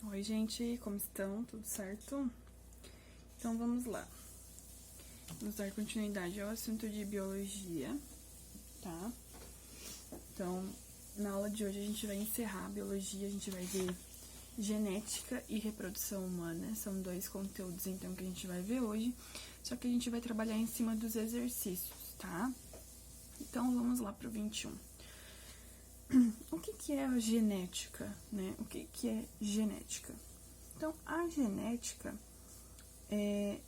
Oi, gente, como estão? Tudo certo? Então vamos lá. Vamos dar continuidade ao assunto de biologia, tá? Então, na aula de hoje a gente vai encerrar a biologia, a gente vai ver genética e reprodução humana. São dois conteúdos, então, que a gente vai ver hoje, só que a gente vai trabalhar em cima dos exercícios, tá? Então, vamos lá pro 21. O que é a genética, né? O que é genética? Então, a genética é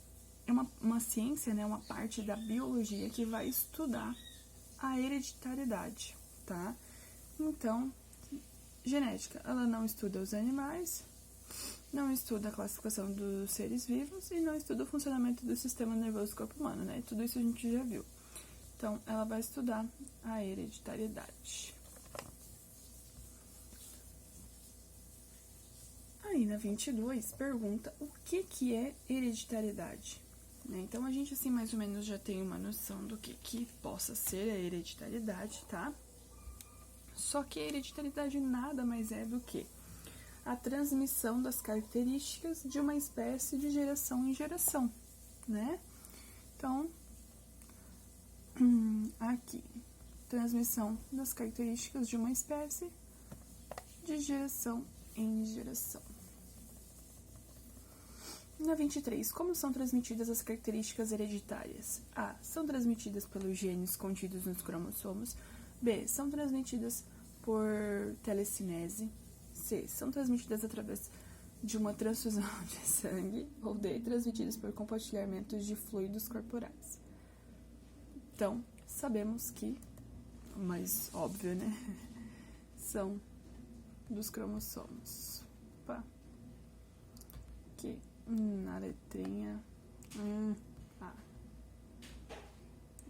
uma ciência, né? Uma parte da biologia que vai estudar a hereditariedade, tá? Então, genética, ela não estuda os animais, não estuda a classificação dos seres vivos e não estuda o funcionamento do sistema nervoso do corpo humano, né? Tudo isso a gente já viu. Então, ela vai estudar a hereditariedade. Aí, na 22, pergunta o que é hereditariedade. Então, a gente, assim, mais ou menos já tem uma noção do que possa ser a hereditariedade, tá? Só que a hereditariedade nada mais é do que a transmissão das características de uma espécie de geração em geração, né? Então, aqui, transmissão das características de uma espécie de geração em geração. Na 23, como são transmitidas as características hereditárias? A. São transmitidas pelos genes contidos nos cromossomos. B. São transmitidas por telecinese. C. São transmitidas através de uma transfusão de sangue. Ou D. Transmitidas por compartilhamentos de fluidos corporais. Então, sabemos que, mais óbvio, né? São dos cromossomos. Opa. Aqui, na letrinha A.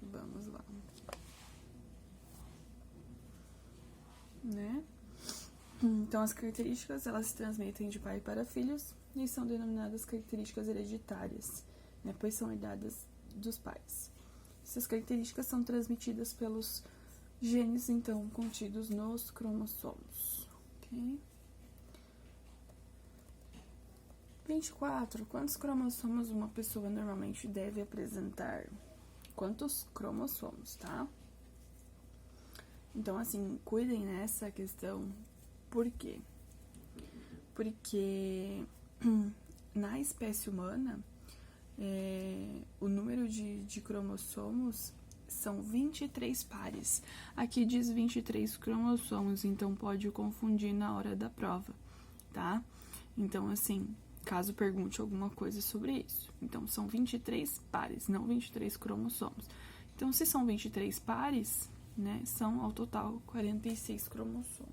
Vamos lá. Né? Então, as características, elas se transmitem de pai para filhos e são denominadas características hereditárias, né? Pois são herdadas dos pais. Essas características são transmitidas pelos genes, então, contidos nos cromossomos. Ok? 24. Quantos cromossomos uma pessoa normalmente deve apresentar? Quantos cromossomos, tá? Então, assim, cuidem nessa questão. Por quê? Porque na espécie humana, o número de cromossomos são 23 pares. Aqui diz 23 cromossomos, então pode confundir na hora da prova, tá? Então, assim, caso pergunte alguma coisa sobre isso. Então, são 23 pares, não 23 cromossomos. Então, se são 23 pares, né, são ao total 46 cromossomos.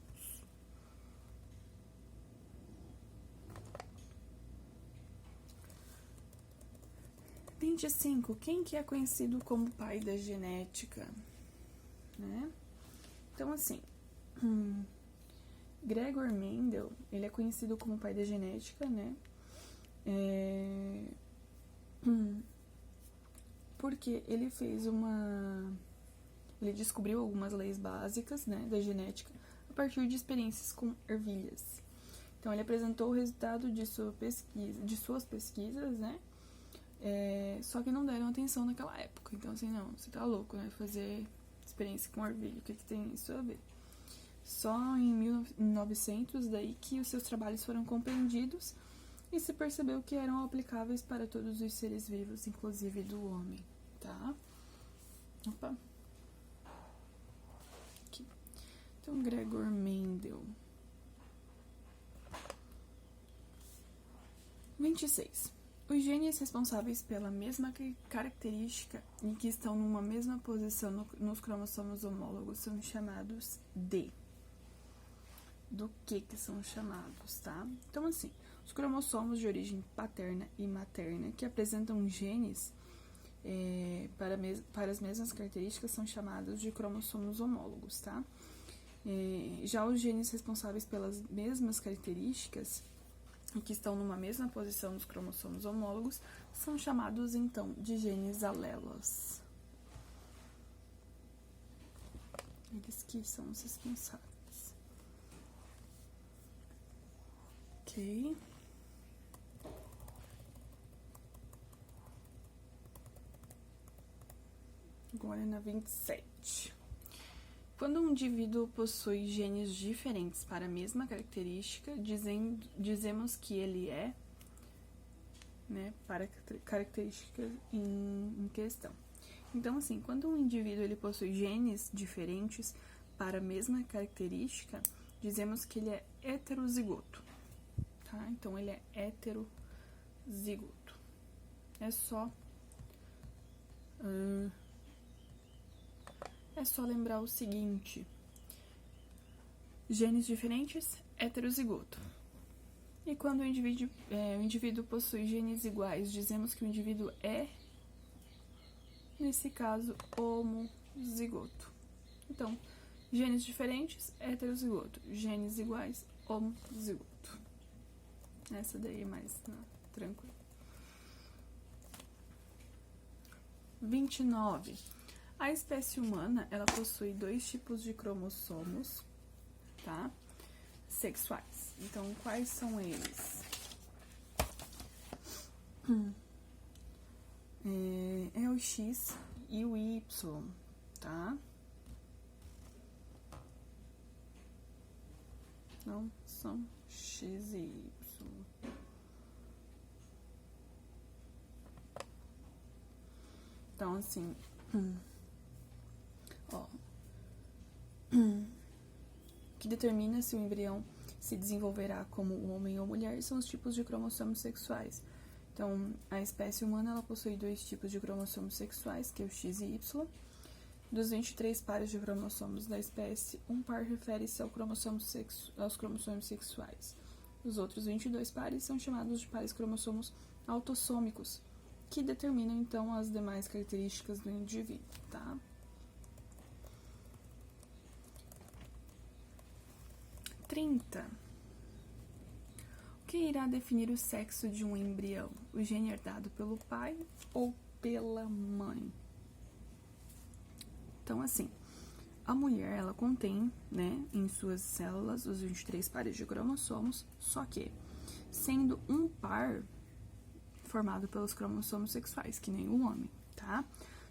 – 25. Quem que é conhecido como pai da genética? Né? Então, assim, Gregor Mendel, ele é conhecido como pai da genética, né? Porque ele fez ele descobriu algumas leis básicas, né, da genética a partir de experiências com ervilhas. Então, ele apresentou o resultado de suas pesquisas, né? Só que não deram atenção naquela época. Então, assim, não, você tá louco, né? Fazer experiência com ervilha, o que tem isso a ver? Só em 1900, daí que os seus trabalhos foram compreendidos e se percebeu que eram aplicáveis para todos os seres vivos, inclusive do homem, tá? Opa. Aqui. Então, Gregor Mendel. 26. Os genes responsáveis pela mesma característica e que estão numa mesma posição nos cromossomos homólogos são chamados de. Do que são chamados, tá? Então, assim, os cromossomos de origem paterna e materna que apresentam genes para as mesmas características são chamados de cromossomos homólogos, tá? Já os genes responsáveis pelas mesmas características e que estão numa mesma posição nos cromossomos homólogos são chamados, então, de genes alelos. Eles que são os responsáveis. Ok. Agora na 27. Quando um indivíduo possui genes diferentes para a mesma característica, dizemos que ele é, né, para a característica em questão. Então, assim, quando um indivíduo ele possui genes diferentes para a mesma característica, dizemos que ele é heterozigoto, tá? Então, ele é heterozigoto. É só lembrar o seguinte: genes diferentes, heterozigoto. E quando o indivíduo possui genes iguais, dizemos que o indivíduo é, nesse caso, homozigoto. Então, genes diferentes, heterozigoto. Genes iguais, homozigoto. Essa daí é mais tranquilo. 29. A espécie humana, ela possui 2 tipos de cromossomos, tá? Sexuais. Então, quais são eles? É o X e o Y, tá? Não são X e Y. Então, assim, ó, que determina se o embrião se desenvolverá como homem ou mulher são os tipos de cromossomos sexuais. Então, a espécie humana ela possui 2 tipos de cromossomos sexuais, que é o X e Y. Dos 23 pares de cromossomos da espécie, um par refere-se aos cromossomos sexuais. Os outros 22 pares são chamados de pares cromossomos autossômicos, que determinam, então, as demais características do indivíduo, tá? O que irá definir o sexo de um embrião? O gene herdado pelo pai ou pela mãe? Então, assim, a mulher, ela contém, né, em suas células os 23 pares de cromossomos, só que, sendo um par formado pelos cromossomos sexuais, que nem o homem, tá?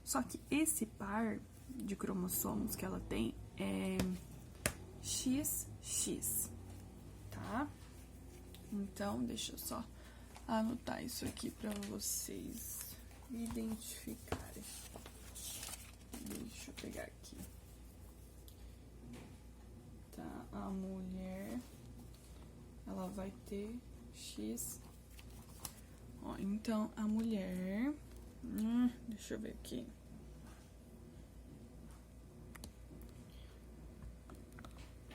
Só que esse par de cromossomos que ela tem é XX, tá? Então, deixa eu só anotar isso aqui para vocês identificarem. Deixa eu pegar aqui. Tá, a mulher, ela vai ter X. Ó, então, a mulher... deixa eu ver aqui.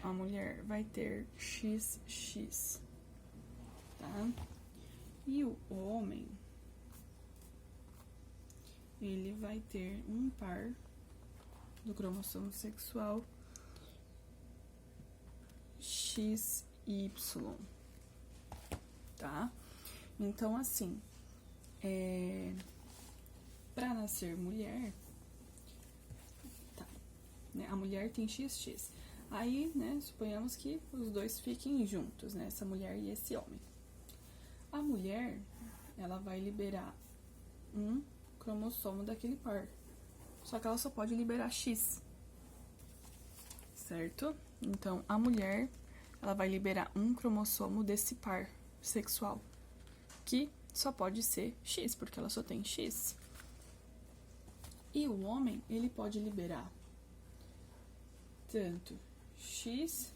A mulher vai ter XX, tá? E o homem, ele vai ter um par do cromossomo sexual XY, tá? Então, assim, para nascer mulher, tá, né? A mulher tem XX. Aí, né, suponhamos que os dois fiquem juntos, né? Essa mulher e esse homem. A mulher, ela vai liberar um cromossomo daquele par. Só que ela só pode liberar X. Certo? Então, a mulher, ela vai liberar um cromossomo desse par sexual, que só pode ser X, porque ela só tem X. E o homem, ele pode liberar tanto X,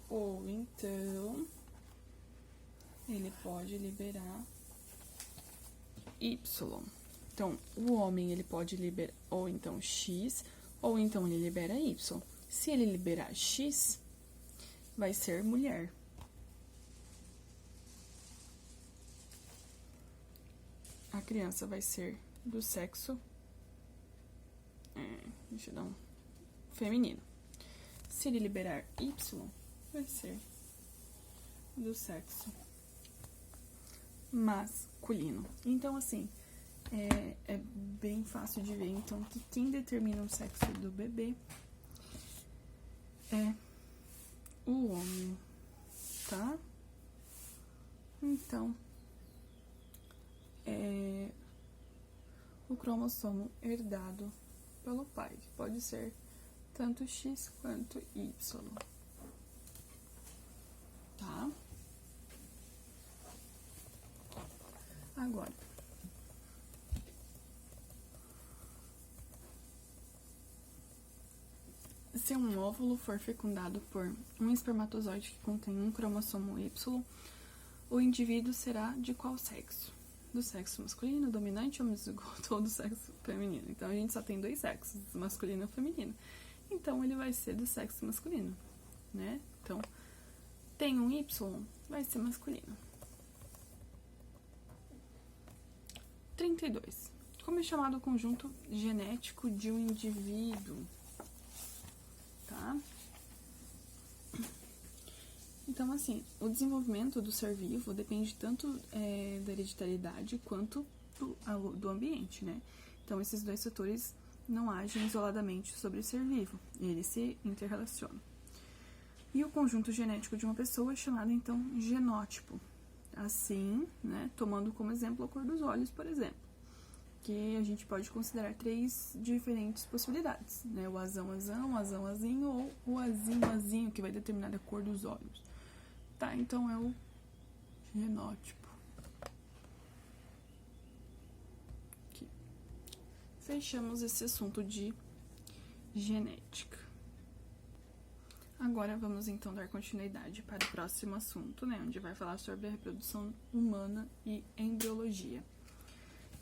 ou então ele pode liberar Y. Então, o homem, ele pode liberar ou então X, ou então ele libera Y. Se ele liberar X, vai ser mulher. A criança vai ser do sexo... deixa eu dar um... feminino. Se ele liberar Y, vai ser do sexo masculino. Então, assim, é bem fácil de ver. Então, que quem determina o sexo do bebê é o homem, tá? Então, o cromossomo herdado pelo pai, que pode ser tanto X quanto Y. Tá? Agora, se um óvulo for fecundado por um espermatozoide que contém um cromossomo Y, o indivíduo será de qual sexo? Do sexo masculino, dominante, homozigoto ou do sexo feminino? Então, a gente só tem 2 sexos, masculino e feminino. Então, ele vai ser do sexo masculino, né? Então, tem um Y, vai ser masculino. 32. Como é chamado o conjunto genético de um indivíduo? Tá? Então, assim, o desenvolvimento do ser vivo depende tanto da hereditariedade quanto do ambiente, né? Então, esses 2 fatores não agem isoladamente sobre o ser vivo, eles se interrelacionam. E o conjunto genético de uma pessoa é chamado, então, genótipo. Assim, né, tomando como exemplo a cor dos olhos, por exemplo, que a gente pode considerar 3 diferentes possibilidades, né? O azão-azão, o azão-azinho ou o azinho-azinho, que vai determinar a cor dos olhos. Tá, então é o genótipo. Aqui. Fechamos esse assunto de genética. Agora vamos então dar continuidade para o próximo assunto, né? Onde vai falar sobre a reprodução humana e embriologia.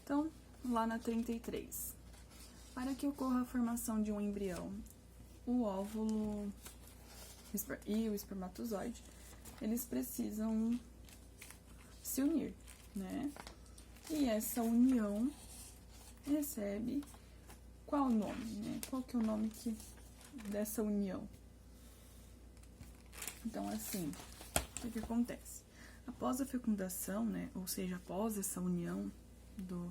Então, lá na 33. Para que ocorra a formação de um embrião, o óvulo e o espermatozoide, eles precisam se unir, né? E essa união recebe qual nome, né? Qual que é o nome dessa união? Então, assim, o que acontece? Após a fecundação, né? Ou seja, após essa união do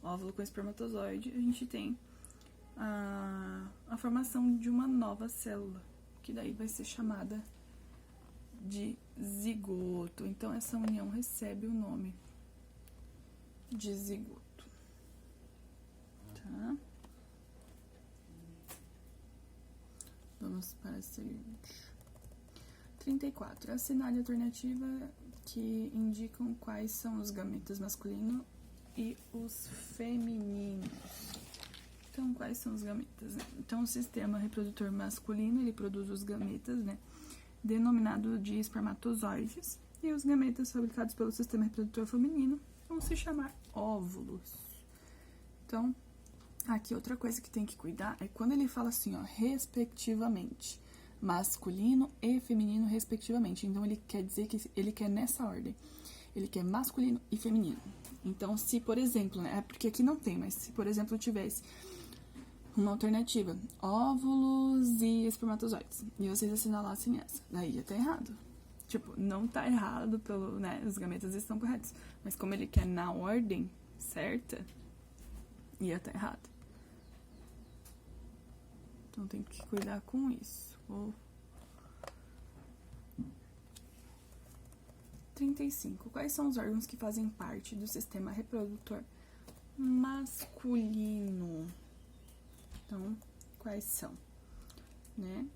óvulo com o espermatozoide, a gente tem a formação de uma nova célula, que daí vai ser chamada de zigoto. Então, essa união recebe o nome de zigoto. Tá? Vamos para a seguinte. 34. Assinale a alternativa que indicam quais são os gametas masculinos e os femininos. Então, quais são os gametas? Né? Então, o sistema reprodutor masculino, ele produz os gametas, né? Denominado de espermatozoides, e os gametas fabricados pelo sistema reprodutor feminino vão se chamar óvulos. Então, aqui outra coisa que tem que cuidar é quando ele fala assim, ó, respectivamente, masculino e feminino respectivamente. Então, ele quer dizer que ele quer nessa ordem. Ele quer masculino e feminino. Então, se, por exemplo, né, é porque aqui não tem, mas se, por exemplo, tivesse uma alternativa, óvulos e espermatozoides, e vocês assinalassem essa, daí ia tá errado. Tipo, não tá errado pelo, né, os gametas estão corretos, mas como ele quer na ordem certa, ia tá errado. Então tem que cuidar com isso. 35. Quais são os órgãos que fazem parte do sistema reprodutor masculino? Então, quais são? Né?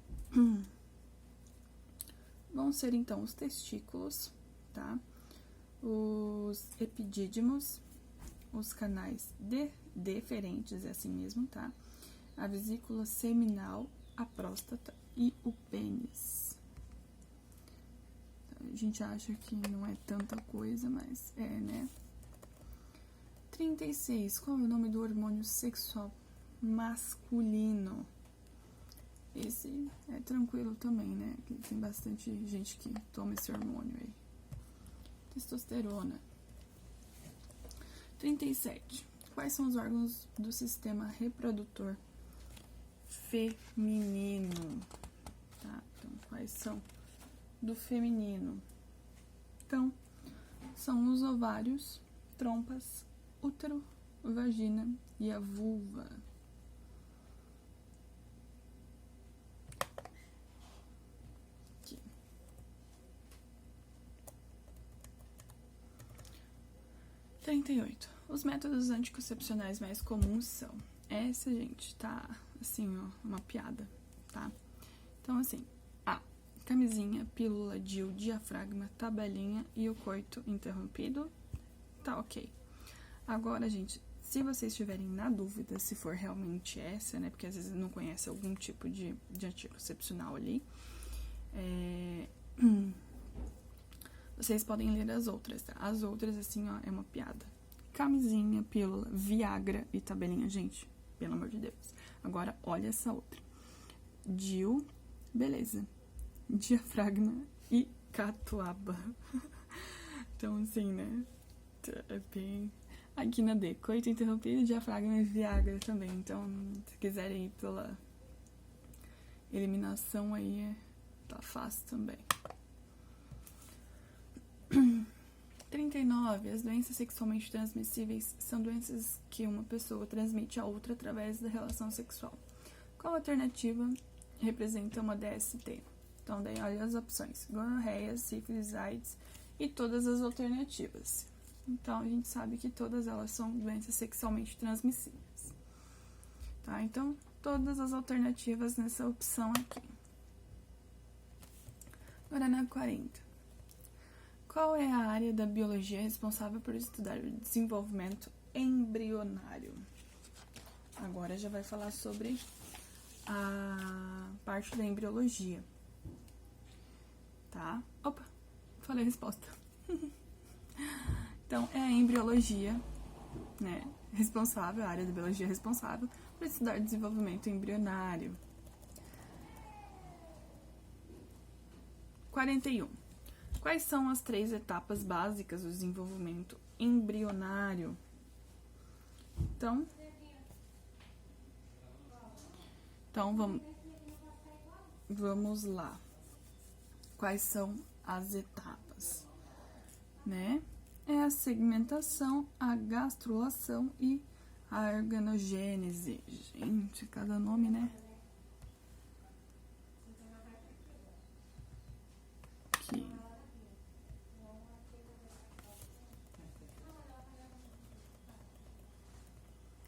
Vão ser, então, os testículos, tá? Os epidídimos, os canais deferentes, é assim mesmo, tá? A vesícula seminal, a próstata e o pênis. A gente acha que não é tanta coisa, mas é, né? 36. Qual é o nome do hormônio sexual masculino? Esse é tranquilo também, né? Tem bastante gente que toma esse hormônio aí. Testosterona. 37. Quais são os órgãos do sistema reprodutor feminino? Tá? Então, quais são do feminino? Então, são os ovários, trompas, útero, vagina e a vulva. Aqui. 38. Os métodos anticoncepcionais mais comuns são... Essa, gente, tá, assim, ó, uma piada, tá? Então, assim, A. Camisinha, pílula, DIU, diafragma, tabelinha e o coito interrompido. Tá ok. Agora, gente, se vocês estiverem na dúvida se for realmente essa, né? Porque às vezes não conhece algum tipo de anticoncepcional ali. Vocês podem ler as outras, tá? As outras, assim, ó, é uma piada. Camisinha, pílula, Viagra e tabelinha. Gente, pelo amor de Deus. Agora, olha essa outra. DIU, beleza. Diafragma e catuaba. Então, assim, né? É bem... Aqui na D, coito interrompido, diafragma e Viagra também. Então, se quiserem ir pela eliminação aí, tá fácil também. 39. As doenças sexualmente transmissíveis são doenças que uma pessoa transmite a outra através da relação sexual. Qual alternativa representa uma DST? Então, daí olha as opções. Gonorreia, sífilis, AIDS e todas as alternativas. Então, a gente sabe que todas elas são doenças sexualmente transmissíveis. Tá? Então, todas as alternativas nessa opção aqui. Agora, na 40. Qual é a área da biologia responsável por estudar o desenvolvimento embrionário? Agora já vai falar sobre a parte da embriologia. Tá? Opa, falei a resposta. Então, é a embriologia, né? Responsável, a área da biologia responsável por estudar o desenvolvimento embrionário. 41. Quais são as 3 etapas básicas do desenvolvimento embrionário? Então vamos lá. Quais são as etapas, né? É a segmentação, a gastrulação e a organogênese. Gente, cada nome, né? Aqui.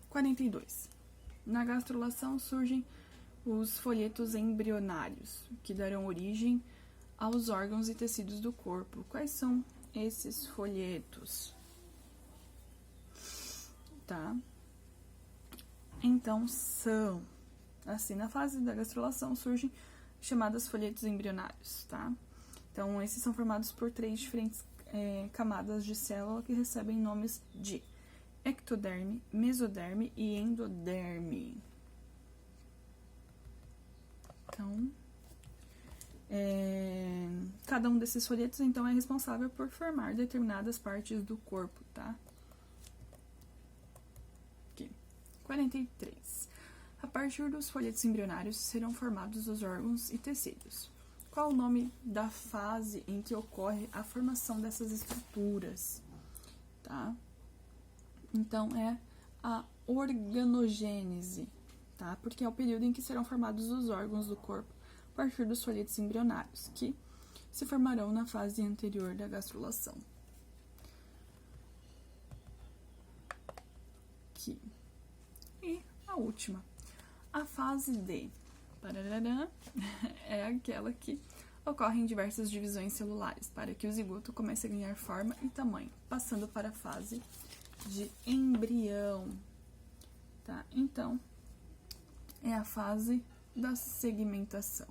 (42) Na gastrulação surgem os folhetos embrionários, que darão origem aos órgãos e tecidos do corpo. Quais são esses folhetos? Tá? Então, são... Assim, na fase da gastrulação surgem chamadas folhetos embrionários, tá? Então, esses são formados por 3 diferentes camadas de célula que recebem nomes de ectoderme, mesoderme e endoderme. Então, cada um desses folhetos, então, é responsável por formar determinadas partes do corpo, tá? Aqui. 43. A partir dos folhetos embrionários serão formados os órgãos e tecidos. Qual o nome da fase em que ocorre a formação dessas estruturas? Tá? Então, é a organogênese, tá? Porque é o período em que serão formados os órgãos do corpo a partir dos folhetos embrionários, que se formarão na fase anterior da gastrulação. Aqui. E a última. A fase D é aquela que ocorre em diversas divisões celulares, para que o zigoto comece a ganhar forma e tamanho, passando para a fase de embrião, tá? Então, é a fase da segmentação.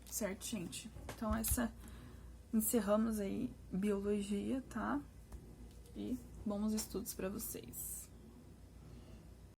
Certo, gente? Então, encerramos aí biologia, tá? E bons estudos para vocês.